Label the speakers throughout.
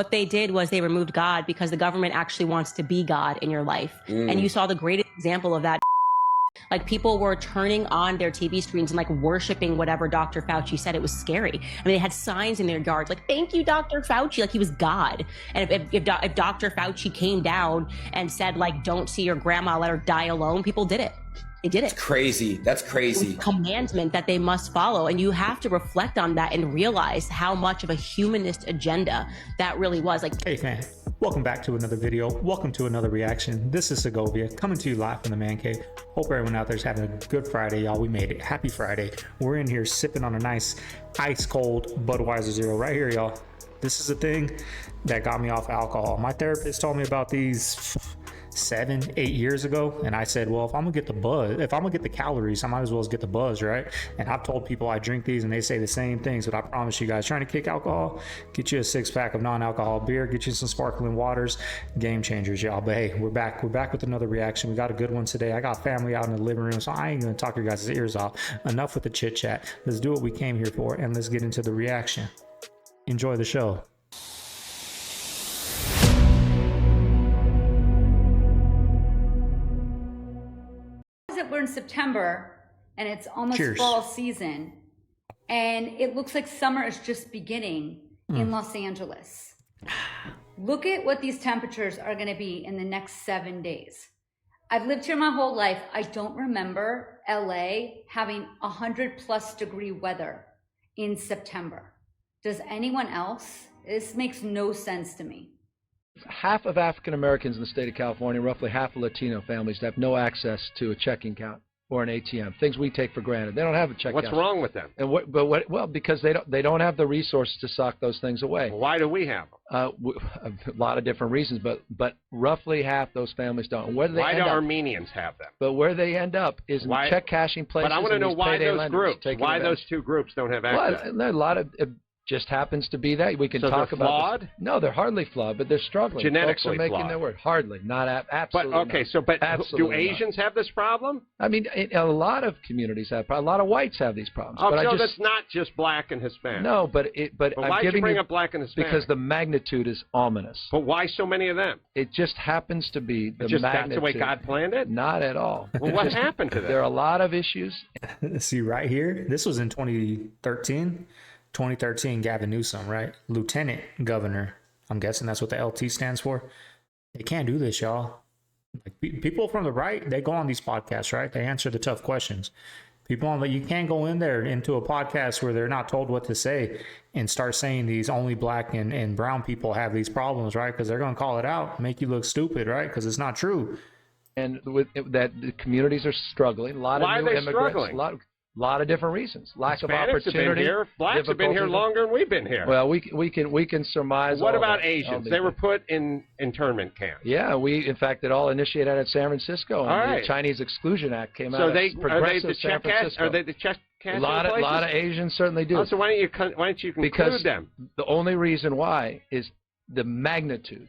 Speaker 1: What they did was they removed God because the government actually wants to be God in your life. And you saw the greatest example of that. Like, people were turning on their TV screens and like worshiping whatever Dr. Fauci said. It was scary. I mean, they had signs in their yards like, thank you, Dr. Fauci, like he was God. And if Dr. Fauci came down and said, like, don't see your grandma, let her die alone, people did it. They did it.
Speaker 2: It's crazy. That's crazy.
Speaker 1: It's a commandment that they must follow. And you have to reflect on that and realize how much of a humanist agenda that really was. Like,
Speaker 3: hey fam, welcome back to another video. Welcome to another reaction. This is Segovia coming to you live from the man cave. Hope everyone out there's having a good Friday, y'all. We made it. Happy Friday. We're in here sipping on a nice ice cold Budweiser Zero right here, y'all. This is the thing that got me off alcohol. My therapist told me about these 7-8 years ago, and I said, well, if I'm gonna get the buzz, if I'm gonna get the calories, I might as well get the buzz, right? And I've told people I drink these and they say the same things, but I promise you guys, trying to kick alcohol, get you a 6-pack of non-alcohol beer, get you some sparkling waters, game changers, y'all. But hey, we're back with another reaction. We got a good one today. I got family out in the living room, so I ain't gonna talk your guys' ears off. Enough with the chit chat. Let's do what we came here for, and let's get into the reaction. Enjoy the show.
Speaker 4: We're in September and it's almost
Speaker 3: Cheers.
Speaker 4: Fall season, and it looks like summer is just beginning in Los Angeles. Look at what these temperatures are going to be in the next 7 days. I've lived here my whole life. I don't remember LA having 100+ degree weather in September. Does anyone else? This makes no sense to me.
Speaker 5: Half of African Americans in the state of California, roughly half of Latino families, have no access to a checking account or an ATM. Things we take for granted. They don't have a checking account.
Speaker 6: What's wrong with them?
Speaker 5: And well, because they don't have the resources to sock those things away.
Speaker 6: Why do we have them?
Speaker 5: A lot of different reasons, but roughly half those families don't. Where do they
Speaker 6: why
Speaker 5: end
Speaker 6: do
Speaker 5: up?
Speaker 6: Armenians have them?
Speaker 5: But where they end up is in check cashing places.
Speaker 6: But I want to know why those groups. Why
Speaker 5: those
Speaker 6: two groups don't have access?
Speaker 5: Well, a lot of. Just happens to be that we can
Speaker 6: so
Speaker 5: talk
Speaker 6: they're
Speaker 5: about.
Speaker 6: Flawed?
Speaker 5: No, they're hardly flawed, but they're struggling.
Speaker 6: Genetically
Speaker 5: Folks are making
Speaker 6: flawed.
Speaker 5: their word. Hardly, not absolutely.
Speaker 6: But okay,
Speaker 5: not.
Speaker 6: Do Asians have this problem?
Speaker 5: I mean, a lot of communities have. A lot of whites have these problems.
Speaker 6: Oh,
Speaker 5: but
Speaker 6: so that's not just black and Hispanic.
Speaker 5: No, but
Speaker 6: why did you bring up black and Hispanic?
Speaker 5: Because the magnitude is ominous.
Speaker 6: But why so many of them?
Speaker 5: It just happens to be the magnitude.
Speaker 6: That's the way God planned it?
Speaker 5: Not at all.
Speaker 6: Well, what happened to them?
Speaker 5: There are a lot of issues.
Speaker 3: See right here, this was in 2013. 2013, Gavin Newsom, right? Lieutenant Governor. I'm guessing that's what the LT stands for. They can't do this, y'all. Like, people from the right, they go on these podcasts, right? They answer the tough questions. People on you can't go in there into a podcast where they're not told what to say and start saying these only black and brown people have these problems, right? Because they're going to call it out, make you look stupid, right? Because it's not true.
Speaker 5: And that the communities are struggling. A lot of new immigrants.
Speaker 6: Struggling?
Speaker 5: A lot of different reasons. Lack
Speaker 6: Hispanics
Speaker 5: of opportunity.
Speaker 6: Have been here. Blacks have been here longer than we've been here.
Speaker 5: Well, we can surmise.
Speaker 6: What about Asians? They were put in internment camps.
Speaker 5: Yeah, we in fact it all initiated at San Francisco. And the Chinese Exclusion Act came out.
Speaker 6: So
Speaker 5: San Francisco.
Speaker 6: Are they the check cash?
Speaker 5: A lot of Asians certainly do.
Speaker 6: Oh, so why don't you conclude them?
Speaker 5: The only reason why is the magnitude.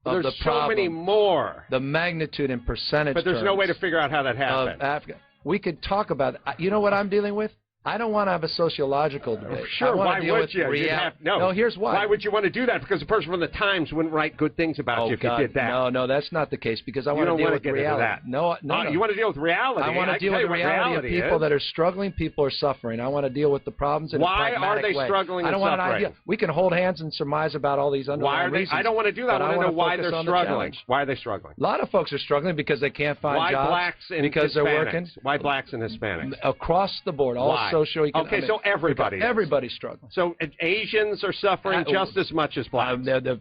Speaker 6: There's
Speaker 5: the
Speaker 6: so
Speaker 5: problem,
Speaker 6: many more.
Speaker 5: The magnitude in percentage.
Speaker 6: But there's no way to figure out how that happened.
Speaker 5: Africa. We could talk about it. You know what I'm dealing with? I don't want to have a sociological debate.
Speaker 6: Sure, why would you?
Speaker 5: No, here's why.
Speaker 6: Why would you want to do that? Because the person from the Times wouldn't write good things about you if you did that.
Speaker 5: No, that's not the case. Because I want to deal with reality. No.
Speaker 6: You want to deal with reality.
Speaker 5: I want to deal with the reality of people that are struggling. People are suffering. I want to deal with the problems in a pragmatic way. Why are they
Speaker 6: struggling and suffering?
Speaker 5: I don't want an idea. We can hold hands and surmise about all these underlying reasons.
Speaker 6: I don't want to do that. I want to know why they're struggling. Why are they struggling?
Speaker 5: A lot of folks are struggling because they can't find jobs.
Speaker 6: Why blacks and
Speaker 5: because they're working.
Speaker 6: Why blacks and Hispanics?
Speaker 5: Across the board, all socioeconomic.
Speaker 6: Okay, so
Speaker 5: everybody's struggling.
Speaker 6: So Asians are suffering just as much as blacks.
Speaker 5: The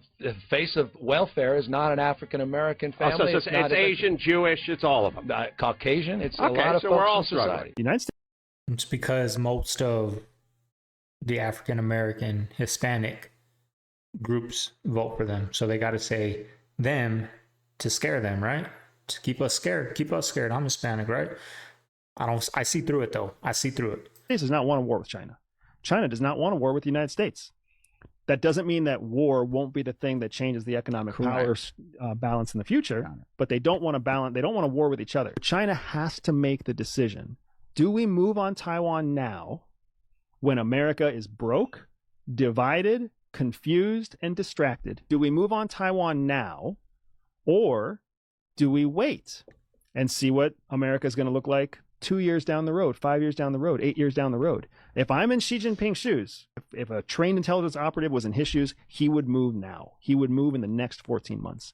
Speaker 5: face of welfare is not an African American family.
Speaker 6: So it's Asian, Jewish, it's all of them.
Speaker 5: Caucasian. It's a lot of
Speaker 6: so
Speaker 5: folks
Speaker 6: we're all
Speaker 5: in society.
Speaker 6: struggling.
Speaker 3: United States. It's because most of the African American Hispanic groups vote for them, so they got to say them to scare them, right? To keep us scared. Keep us scared. I'm Hispanic, right? I see through it though. I see through it.
Speaker 7: States does not want a war with China. China does not want a war with the United States. That doesn't mean that war won't be the thing that changes the economic power balance in the future, but they don't want to balance. They don't want a war with each other. China has to make the decision. Do we move on Taiwan now when America is broke, divided, confused and distracted. Do we move on Taiwan now, or do we wait and see what America is going to look like 2 years down the road, 5 years down the road, 8 years down the road? If I'm in Xi Jinping's shoes, if a trained intelligence operative was in his shoes, he would move now. He would move in the next 14 months.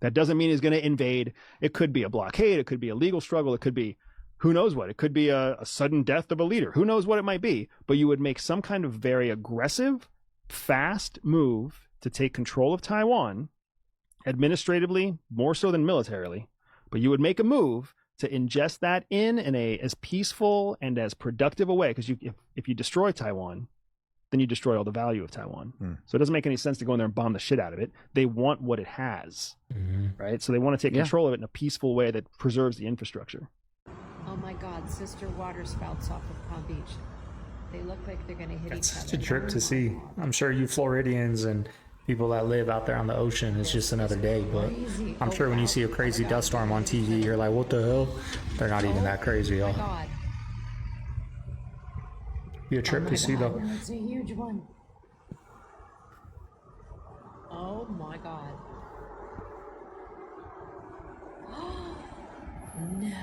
Speaker 7: That doesn't mean he's going to invade. It could be a blockade. It could be a legal struggle. It could be who knows what. It could be a sudden death of a leader. Who knows what it might be. But you would make some kind of very aggressive, fast move to take control of Taiwan, administratively, more so than militarily. But you would make a move to ingest that in a as peaceful and as productive a way. Because if you destroy Taiwan, then you destroy all the value of Taiwan. So it doesn't make any sense to go in there and bomb the shit out of it. They want what it has, right? So they want to take control of it in a peaceful way that preserves the infrastructure.
Speaker 2: Oh my God, sister water spouts off of Palm Beach. They look like they're going to hit
Speaker 3: That's
Speaker 2: each other.
Speaker 3: such a trip to see. I'm sure you Floridians and people that live out there on the ocean, it's just another day. But I'm sure when you see a crazy dust storm on TV, you're like, what the hell? They're not even that crazy, y'all.
Speaker 2: God.
Speaker 3: Be a trip to see, though.
Speaker 2: It's a huge one. Oh my God. No.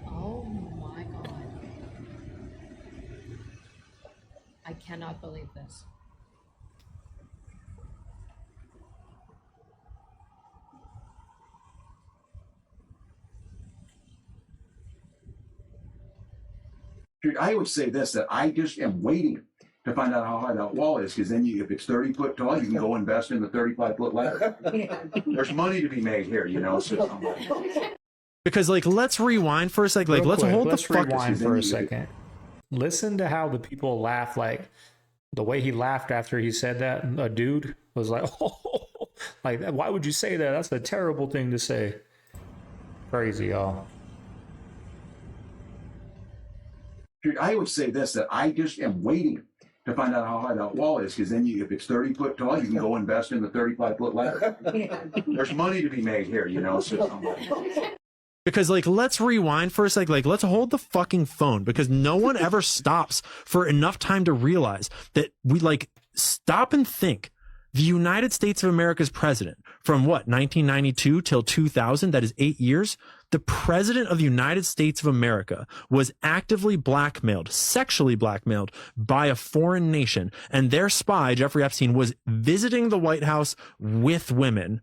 Speaker 2: Oh my God. I cannot believe this.
Speaker 8: I would say this, that I just am waiting to find out how high that wall is, because then if it's 30 foot tall, you can go invest in the 35-foot ladder. There's money to be made here, you know. So.
Speaker 9: Because, like, let's rewind for a second. Like, let's hold the fuck.
Speaker 3: Rewind for a second. Listen to how the people laugh. Like, the way he laughed after he said that, a dude was like, oh, like, why would you say that? That's a terrible thing to say. Crazy, y'all.
Speaker 8: I would say this, that I just am waiting to find out how high that wall is, because then if it's 30 foot tall, you can go invest in the 35-foot ladder. There's money to be made here, you know. So.
Speaker 9: Because, like, let's rewind for a second. Like, let's hold the fucking phone, because no one ever stops for enough time to realize that we, like, stop and think. The United States of America's president from what, 1992 till 2000, that is 8 years. The president of the United States of America was actively blackmailed, sexually blackmailed by a foreign nation. And their spy, Jeffrey Epstein, was visiting the White House with women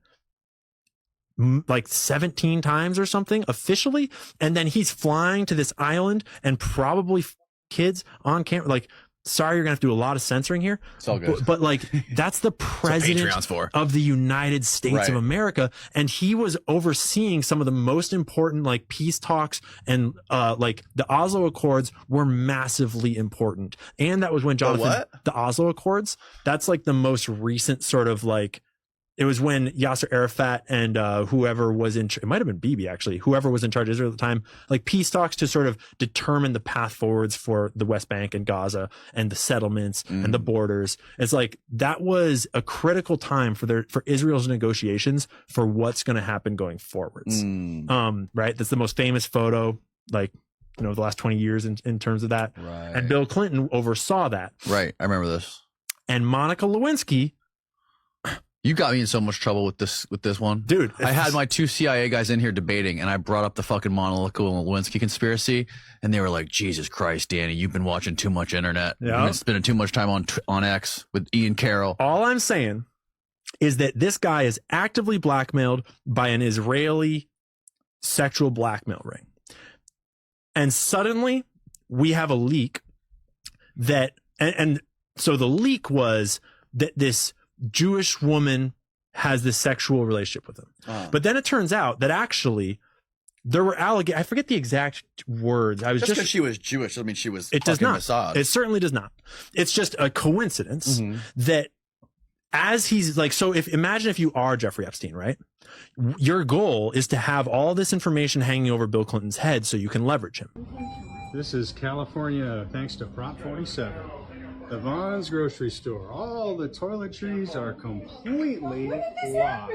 Speaker 9: like 17 times or something officially. And then he's flying to this island and probably kids on camera. Like, sorry, you're gonna have to do a lot of censoring here.
Speaker 10: It's all good.
Speaker 9: But like, that's the president of the United States of America. And he was overseeing some of the most important, like, peace talks, and like the Oslo Accords were massively important. And that was when Jonathan, the Oslo Accords, that's like the most recent sort of, like, it was when Yasser Arafat and whoever was in, it might have been Bibi actually, whoever was in charge of Israel at the time, like peace talks to sort of determine the path forwards for the West Bank and Gaza and the settlements and the borders. It's like, that was a critical time for Israel's negotiations for what's going to happen going forwards. Right. That's the most famous photo, like, you know, the last 20 years in terms of that.
Speaker 10: Right.
Speaker 9: And Bill Clinton oversaw that.
Speaker 10: Right. I remember this.
Speaker 9: And Monica Lewinsky,
Speaker 10: you got me in so much trouble with this one.
Speaker 9: Dude,
Speaker 10: I had my two CIA guys in here debating, and I brought up the fucking Monica Lewinsky conspiracy, and they were like, Jesus Christ, Danny, you've been watching too much internet. You've been spending too much time on X with Ian Carroll.
Speaker 9: All I'm saying is that this guy is actively blackmailed by an Israeli sexual blackmail ring. And suddenly we have a leak that, and so the leak was that this Jewish woman has this sexual relationship with him. But then it turns out that actually there were allegations. I forget the exact words. I was just because
Speaker 10: she was Jewish. I mean, she was.
Speaker 9: It does not.
Speaker 10: Mossad.
Speaker 9: It certainly does not. It's just a coincidence that as he's like, so imagine if you are Jeffrey Epstein, right? Your goal is to have all this information hanging over Bill Clinton's head so you can leverage him.
Speaker 11: This is California, thanks to Prop 47. The Vaughn's grocery store. All the toiletries are completely locked.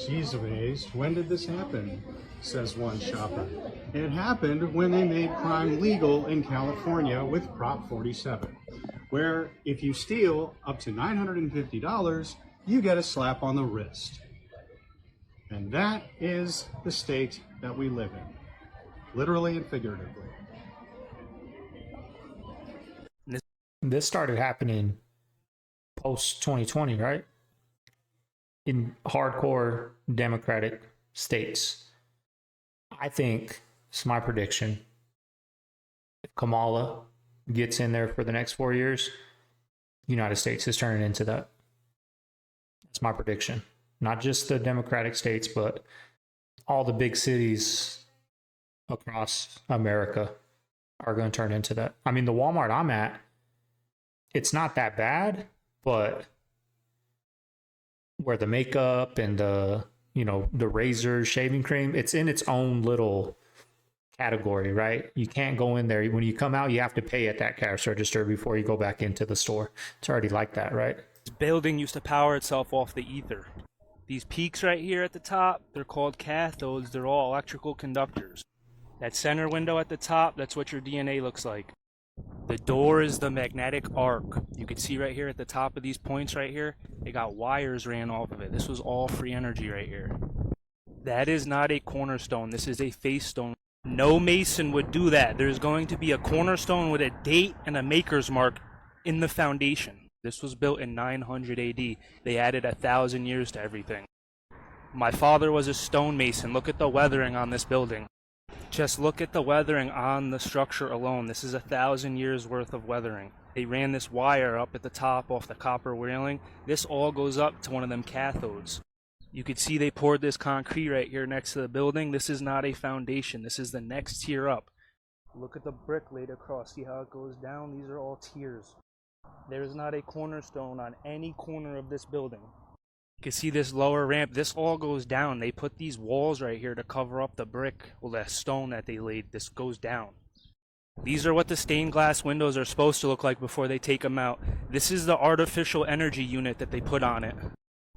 Speaker 11: She's amazed. When did this happen? Says one shopper. It happened when they made crime legal in California with Prop 47, where if you steal up to $950, you get a slap on the wrist. And that is the state that we live in, literally and figuratively.
Speaker 3: This started happening post 2020, right? In hardcore Democratic states. I think it's my prediction. If Kamala gets in there for the next 4 years, the United States is turning into that. That's my prediction. Not just the Democratic states, but all the big cities across America are going to turn into that. I mean, the Walmart I'm at, it's not that bad, but where the makeup and the, you know, the razor, shaving cream, it's in its own little category, right? You can't go in there. When you come out, you have to pay at that cash register before you go back into the store. It's already like that, right?
Speaker 12: This building used to power itself off the ether. These peaks right here at the top, they're called cathodes. They're all electrical conductors. That center window at the top, that's what your DNA looks like. The door is the magnetic arc. You can see right here at the top of these points right here, they got wires ran off of it. This was all free energy right here. That is not a cornerstone. This is a face stone. No mason would do that. There's going to be a cornerstone with a date and a maker's mark in the foundation. This was built in 900 AD. They added 1,000 years to everything. My father was a stonemason. Look at the weathering on this building. Just look at the weathering on the structure alone. This is 1,000 years worth of weathering. They ran this wire up at the top off the copper railing. This all goes up to one of them cathodes. You could see they poured this concrete right here next to the building. This is not a foundation. This is the next tier up. Look at the brick laid across. See how it goes down? These are all tiers. There is not a cornerstone on any corner of this building. You can see this lower ramp. This all goes down. They put these walls right here to cover up the brick, well, the stone that they laid. This goes down. These are what the stained glass windows are supposed to look like before they take them out. This is the artificial energy unit that they put on it.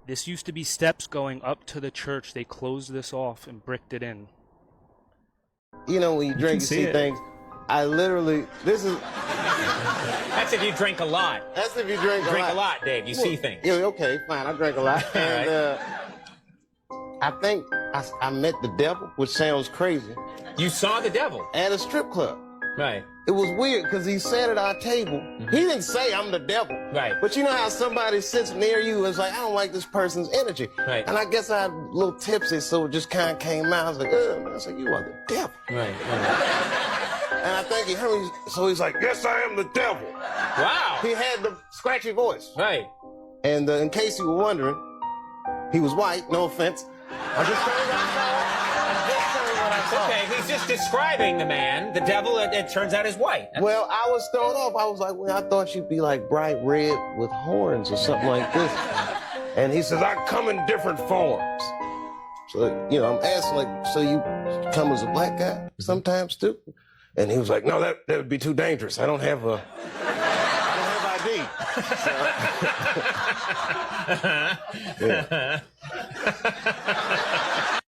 Speaker 12: This used to be steps going up to the church. They closed this off and bricked it in.
Speaker 13: You know, when you drink, you see things. I literally, this is...
Speaker 14: That's if you drink a lot.
Speaker 13: That's if you drink
Speaker 14: a lot, Dave. You see things.
Speaker 13: Yeah, okay, fine. I drink a lot. And I think I met the devil, which sounds crazy.
Speaker 14: You saw the devil?
Speaker 13: At a strip club.
Speaker 14: Right.
Speaker 13: It was weird because he sat at our table. He didn't say I'm the devil.
Speaker 14: Right.
Speaker 13: But you know how somebody sits near you and is like, I don't like this person's energy.
Speaker 14: Right.
Speaker 13: And I guess I had a little tipsy, so it just kind of came out. I was like, man. I said, you are the devil.
Speaker 14: Right.
Speaker 13: And I think he heard me, so he's like, yes, I am the devil.
Speaker 14: Wow.
Speaker 13: He had the scratchy voice.
Speaker 14: Right.
Speaker 13: And in case you were wondering, he was white, no offense. I'm just saying what I saw.
Speaker 14: Okay, he's just describing the man. The devil, it turns out, is white.
Speaker 13: Well, I was thrown off. I was like, well, I thought you'd be like bright red with horns or something like this. And he says, I come in different forms. So, you know, I'm asking, like, so you come as a black guy sometimes too? And he was like, no, that would be too dangerous. I don't have ID.
Speaker 14: Yeah.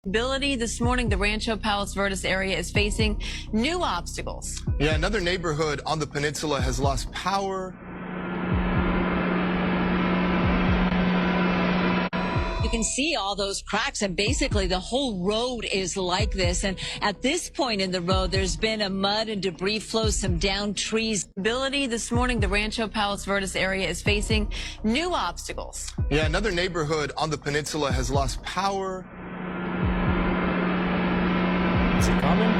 Speaker 15: Ability this morning, the Rancho Palos Verdes area is facing new obstacles.
Speaker 16: Yeah, another neighborhood on the peninsula has lost power.
Speaker 15: You can see all those cracks, and basically the whole road is like this. And at this point in the road, there's been a mud and debris flow, some downed trees. Ability this morning, the Rancho Palos Verdes area is facing new obstacles.
Speaker 16: Yeah, another neighborhood on the peninsula has lost power.
Speaker 3: Is it coming?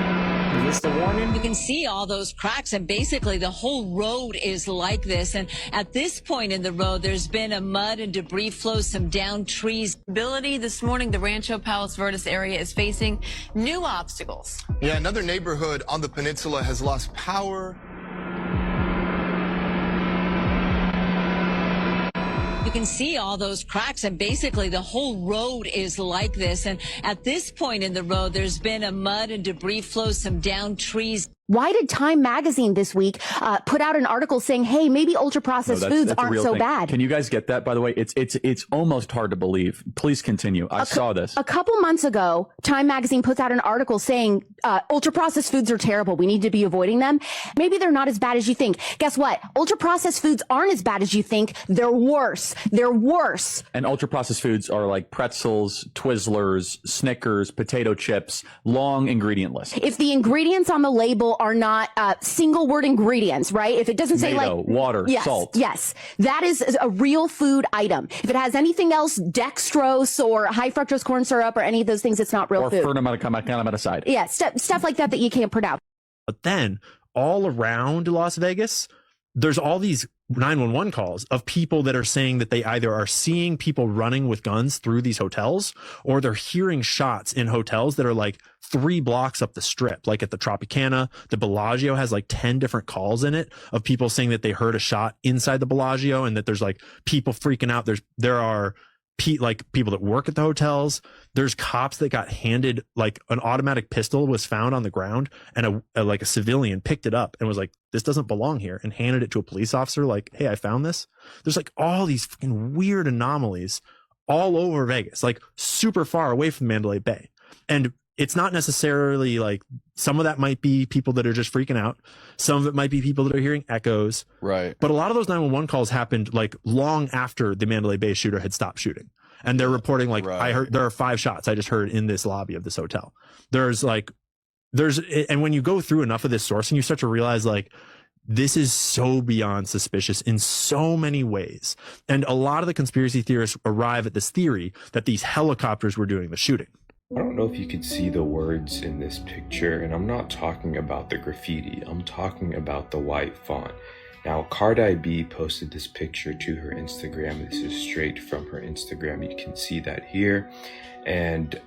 Speaker 3: Is this the warning?
Speaker 15: You can see all those cracks, and basically the whole road is like this. And at this point in the road, there's been a mud and debris flow, some downed trees. Ability this morning, the Rancho Palos Verdes area is facing new obstacles.
Speaker 16: Yeah, another neighborhood on the peninsula has lost power.
Speaker 15: You can see all those cracks, and basically the whole road is like this. And at this point in the road, there's been a mud and debris flow, some downed trees.
Speaker 17: Why did Time Magazine this week put out an article saying, hey, maybe ultra-processed foods aren't so bad?
Speaker 18: Can you guys get that, by the way? It's almost hard to believe. Please continue. I saw this.
Speaker 17: A couple months ago, Time Magazine puts out an article saying ultra-processed foods are terrible. We need to be avoiding them. Maybe they're not as bad as you think. Guess what? Ultra-processed foods aren't as bad as you think. They're worse. They're worse.
Speaker 18: And ultra-processed foods are like pretzels, Twizzlers, Snickers, potato chips, long ingredient list.
Speaker 17: If the ingredients on the label are not single word ingredients, right? If it doesn't say
Speaker 18: Tomato,
Speaker 17: like
Speaker 18: water, salt.
Speaker 17: Yes, that is a real food item. If it has anything else, dextrose or high fructose corn syrup or any of those things, it's not real
Speaker 18: or
Speaker 17: food.
Speaker 18: Or formaldehyde.
Speaker 17: Yeah, stuff like that you can't pronounce.
Speaker 9: But then all around Las Vegas, there's all these 911 calls of people that are saying that they either are seeing people running with guns through these hotels, or they're hearing shots in hotels that are like 3 blocks up the strip, like at the Tropicana. The Bellagio has like 10 different calls in it of people saying that they heard a shot inside the Bellagio, and that there's like people freaking out. There are people that work at the hotels. There's cops that got handed like an automatic pistol was found on the ground, and a civilian picked it up and was like, this doesn't belong here, and handed it to a police officer like, hey, I found this. There's like all these fucking weird anomalies all over Vegas, like super far away from Mandalay Bay. And it's not necessarily like, some of that might be people that are just freaking out. Some of it might be people that are hearing echoes.
Speaker 10: Right.
Speaker 9: But a lot of those 911 calls happened like long after the Mandalay Bay shooter had stopped shooting. And they're reporting like, I heard there are 5 shots I just heard in this lobby of this hotel. And when you go through enough of this sourcing, you start to realize like, this is so beyond suspicious in so many ways. And a lot of the conspiracy theorists arrive at this theory that these helicopters were doing the shooting.
Speaker 19: I don't know if you could see the words in this picture, and I'm not talking about the graffiti, I'm talking about the white font. Now, Cardai B posted this picture to her Instagram. This is straight from her Instagram. You can see that here. And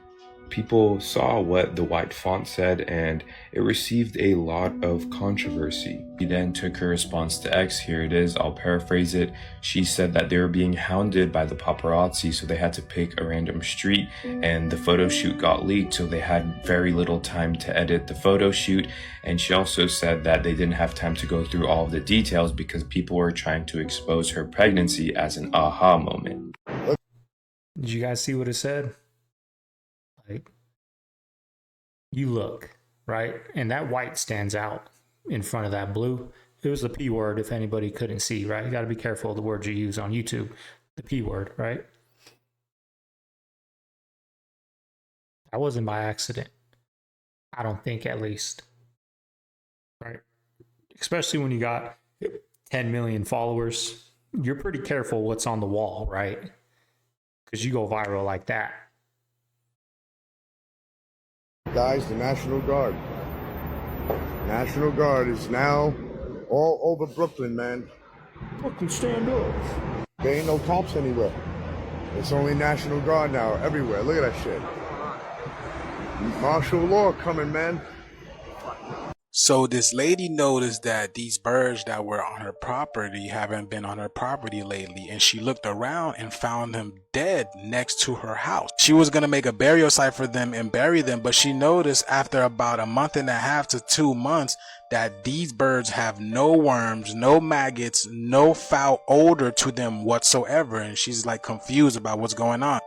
Speaker 19: people saw what the white font said, and it received a lot of controversy. She then took her response to X. Here it is. I'll paraphrase it. She said that they were being hounded by the paparazzi, so they had to pick a random street, and the photo shoot got leaked, so they had very little time to edit the photo shoot. And she also said that they didn't have time to go through all of the details because people were trying to expose her pregnancy as an aha moment.
Speaker 3: Did you guys see what it said? Like, you look, right? And that white stands out in front of that blue. It was the P word, if anybody couldn't see, right? You got to be careful of the words you use on YouTube. The P word, right? That wasn't by accident. I don't think, at least. Right? Especially when you got 10 million followers. You're pretty careful what's on the wall, right? Because you go viral like that.
Speaker 20: Guys, the National Guard. National Guard is now all over Brooklyn, man.
Speaker 3: Fucking stand up.
Speaker 20: There ain't no cops anywhere. It's only National Guard now, everywhere. Look at that shit. Martial law coming, man.
Speaker 21: So this lady noticed that these birds that were on her property haven't been on her property lately, and she looked around and found them dead next to her house. She was going to make a burial site for them and bury them, but she noticed after about 1.5 to 2 months that these birds have no worms, no maggots, no foul odor to them whatsoever, and she's like confused about what's going on.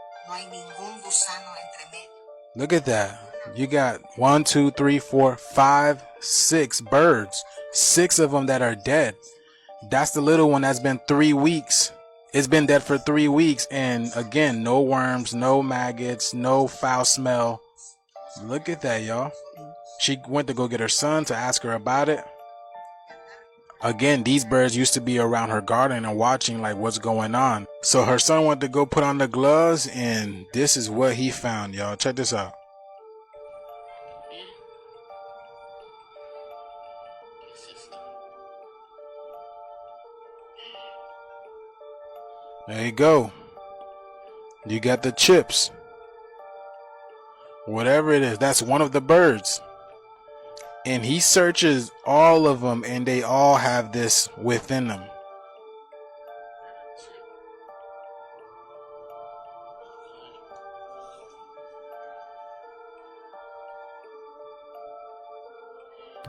Speaker 21: Look at that. You got 1, 2, 3, 4, 5, 6 birds. 6 of them that are dead. That's the little one that's been 3 weeks. It's been dead for 3 weeks. And again, no worms, no maggots, no foul smell. Look at that, y'all. She went to go get her son to ask her about it. Again, these birds used to be around her garden and watching like what's going on. So her son went to go put on the gloves, and this is what he found, y'all. Check this out. There you go. You got the chips. Whatever it is, that's one of the birds. And he searches all of them, and they all have this within them.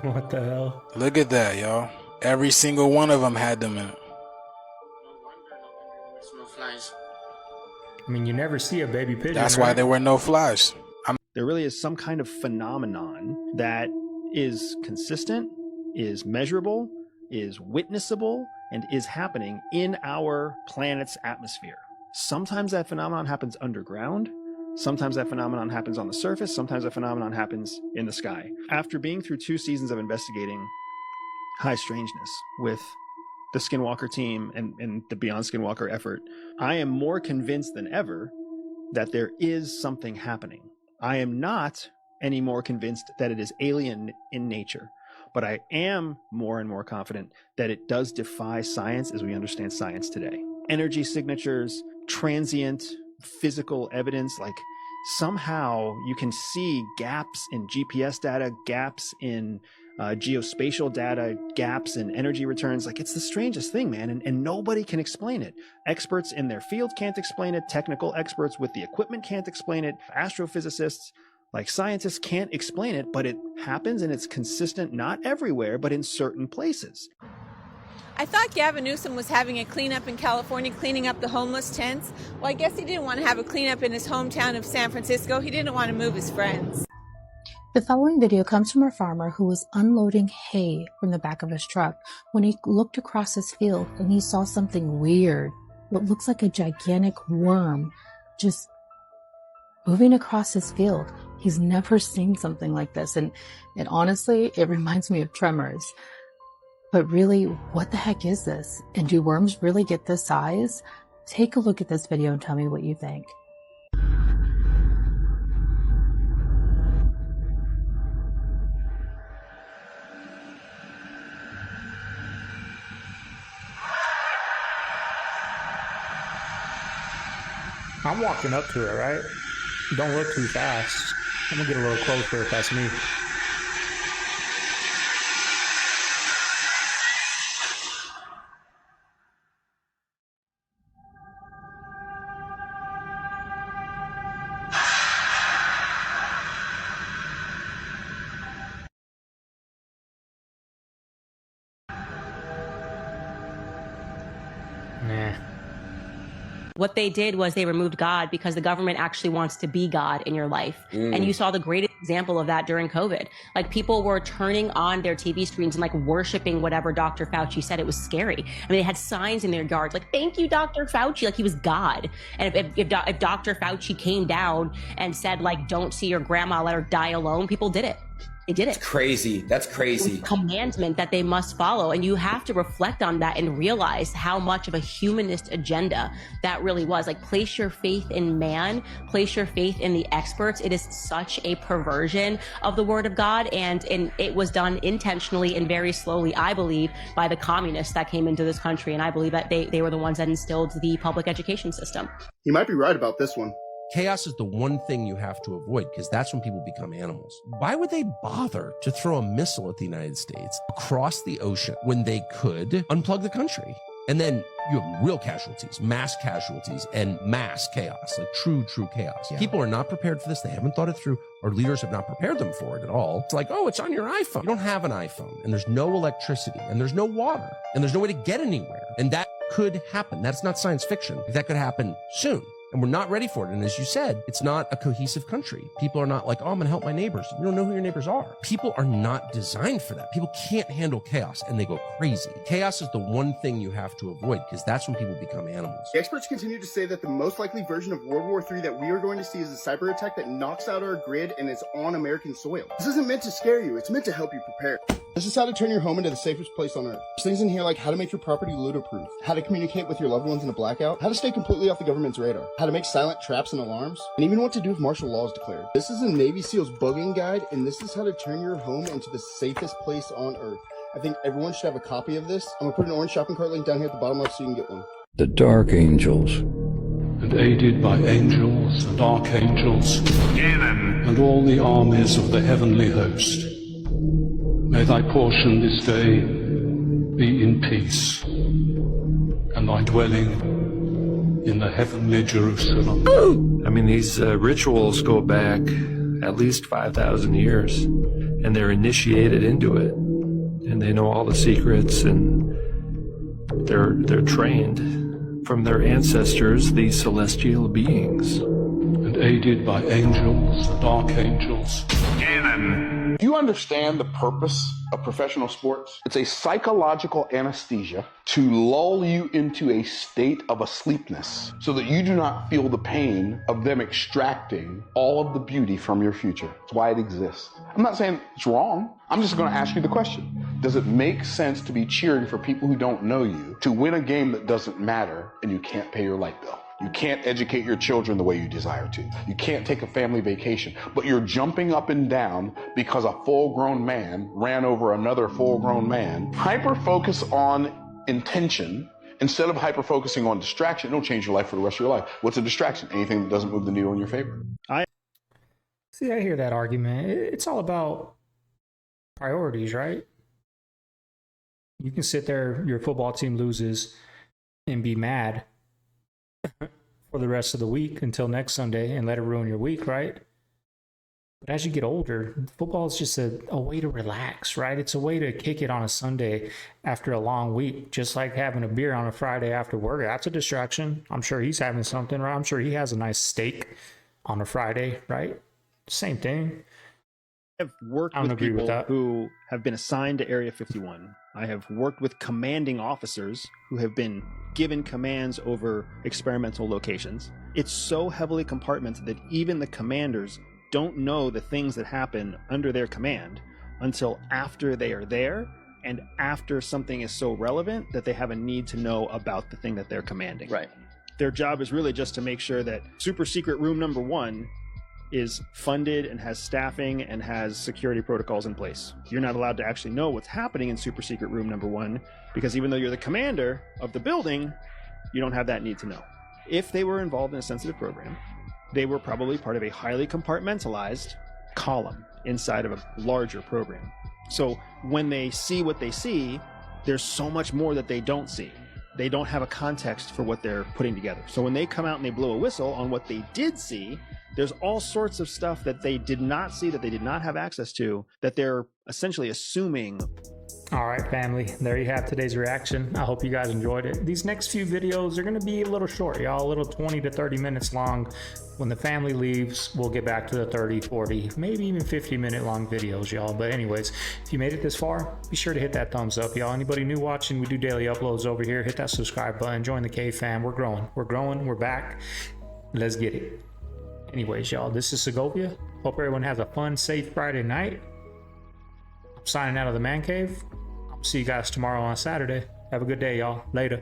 Speaker 3: What the hell?
Speaker 21: Look at that, y'all. Every single one of them had them in it.
Speaker 3: I mean, you never see a baby pigeon.
Speaker 21: That's why
Speaker 3: right?
Speaker 21: there were no flies.
Speaker 7: There really is some kind of phenomenon that is consistent, is measurable, is witnessable, and is happening in our planet's atmosphere. Sometimes that phenomenon happens underground. Sometimes that phenomenon happens on the surface. Sometimes that phenomenon happens in the sky. After being through 2 seasons of investigating high strangeness with the Skinwalker team and the Beyond Skinwalker effort, I am more convinced than ever that there is something happening. I am not any more convinced that it is alien in nature, but I am more and more confident that it does defy science as we understand science today. Energy signatures, transient physical evidence, like somehow you can see gaps in GPS data, gaps in geospatial data, gaps in energy returns. Like, it's the strangest thing, man, and nobody can explain it. Experts in their field can't explain it. Technical experts with the equipment can't explain it. Astrophysicists, like scientists, can't explain it, but it happens, and it's consistent, not everywhere, but in certain places.
Speaker 1: I thought Gavin Newsom was having a cleanup in California, cleaning up the homeless tents. Well, I guess he didn't want to have a cleanup in his hometown of San Francisco. He didn't want to move his friends.
Speaker 22: The following video comes from a farmer who was unloading hay from the back of his truck when he looked across his field and he saw something weird. What looks like a gigantic worm just moving across his field. He's never seen something like this. And honestly, it reminds me of Tremors. But really, what the heck is this? And do worms really get this size? Take a look at this video and tell me what you think.
Speaker 3: I'm walking up to it, right? Don't look too fast. I'm gonna get a little closer if that's me. Nah.
Speaker 23: What they did was they removed God because the government actually wants to be God in your life. And you saw the greatest example of that during COVID. Like, people were turning on their TV screens and like worshiping whatever Dr. Fauci said. It was scary. I mean, they had signs in their yards like, "Thank you, Dr. Fauci," like he was God. And if Dr. Fauci came down and said, like, "Don't see your grandma, let her die alone," people did it. They did it.
Speaker 24: It's crazy. That's crazy.
Speaker 23: It's a commandment that they must follow. And you have to reflect on that and realize how much of a humanist agenda that really was. Like, place your faith in man, place your faith in the experts. It is such a perversion of the word of God. And it was done intentionally and very slowly, I believe, by the communists that came into this country. And I believe that they were the ones that instilled the public education system.
Speaker 25: He might be right about this one.
Speaker 26: Chaos is the one thing you have to avoid, because that's when people become animals. Why would they bother to throw a missile at the United States across the ocean when they could unplug the country? And then you have real casualties, and mass chaos, like true chaos. Yeah. People are not prepared for this. They haven't thought it through. Our leaders have not prepared them for it at all. It's like, oh, it's on your iPhone. You don't have an iPhone, and there's no electricity, and there's no water, and there's no way to get anywhere. And that could happen. That's not science fiction. That could happen soon. And we're not ready for it. And as you said, it's not a cohesive country. People are not like, oh, I'm going to help my neighbors. You don't know who your neighbors are. People are not designed for that. People can't handle chaos, and they go crazy. Chaos is the one thing you have to avoid, because that's when people become animals.
Speaker 25: The experts continue to say that the most likely version of World War III that we are going to see is a cyber attack that knocks out our grid and is on American soil. This isn't meant to scare you. It's meant to help you prepare. This is how to turn your home into the safest place on earth. There's things in here like how to make your property loot-proof, how to communicate with your loved ones in a blackout, how to stay completely off the government's radar, how to make silent traps and alarms, and even what to do if martial law is declared. This is a Navy SEALs bugging guide, and this is how to turn your home into the safest place on earth. I think everyone should have a copy of this. I'm gonna put an orange shopping cart link down here at the bottom left so you can get one.
Speaker 27: The Dark Angels.
Speaker 28: And aided by angels and archangels, and all the armies of the heavenly host, may thy portion this day be in peace, and thy dwelling in the heavenly Jerusalem.
Speaker 27: I mean, these rituals go back at least 5,000 years.
Speaker 28: and they're initiated into it, and they know all the secrets, and they're trained from their ancestors, these celestial beings, and aided by angels and archangels.
Speaker 2: Do you understand the purpose of professional sports? It's a psychological anesthesia to lull you into a state of asleepness so that you do not feel the pain of them extracting all of the beauty from your future. That's why it exists. I'm not saying it's wrong. I'm just going to ask you the question. Does it make sense to be cheering for people who don't know you to win a game that doesn't matter and you can't pay your light bill? You can't educate your children the way you desire to. You can't take a family vacation, but you're jumping up and down because a full-grown man ran over another full-grown man. Hyper-focus on intention instead of hyper-focusing on distraction. It'll change your life for the rest of your life. What's a distraction? Anything that doesn't move the needle in your favor.
Speaker 3: I hear that argument. It's all about priorities, right? You can sit there, your football team loses, and be mad for the rest of the week until next Sunday and let it ruin your week, right? But as you get older, football is just a way to relax, right? It's a way to kick it on a Sunday after a long week, just like having a beer on a Friday after work. That's a distraction. I'm sure he's having something, right? I'm sure he has a nice steak on a Friday, right? Same thing.
Speaker 7: I have worked with people who have been assigned to Area 51. I have worked with commanding officers who have been given commands over experimental locations. It's so heavily compartmented that even the commanders don't know the things that happen under their command until after they are there and after something is so relevant that they have a need to know about the thing that they're commanding. Right. Their job is really just to make sure that super secret room number 1 is funded and has staffing and has security protocols in place. You're not allowed to actually know what's happening in super secret room number 1 because even though you're the commander of the building, you don't have that need to know. If they were involved in a sensitive program, they were probably part of a highly compartmentalized column inside of a larger program. So when they see what they see, there's so much more that they don't see. They don't have a context for what they're putting together. So when they come out and they blow a whistle on what they did see, there's all sorts of stuff that they did not see, that they did not have access to, that they're essentially assuming.
Speaker 3: All right, family, there you have today's reaction. I hope you guys enjoyed it. These next few videos are going to be a little short, y'all, a little 20 to 30 minutes long. When the family leaves, we'll get back to the 30, 40, maybe even 50-minute long videos, y'all. But anyways, if you made it this far, be sure to hit that thumbs up, y'all. Anybody new watching, we do daily uploads over here. Hit that subscribe button, join the Cave fam. We're growing, we're back. Let's get it. Anyways, y'all, this is Segovia. Hope everyone has a fun, safe Friday night. I'm signing out of the man cave. I'll see you guys tomorrow on Saturday. Have a good day, y'all. Later.